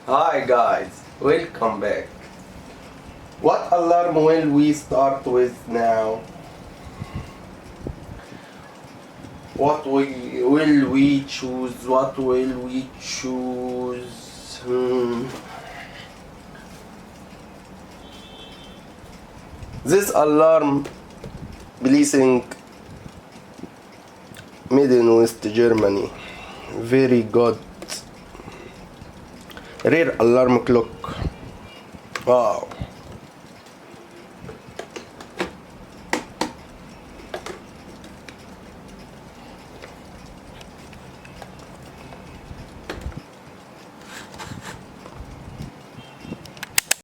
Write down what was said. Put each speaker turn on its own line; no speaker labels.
Hi guys, welcome back. What alarm will we start with now? Will we choose? What will we choose? This alarm blessing made in West Germany. Very good. Rare alarm clock. Wow.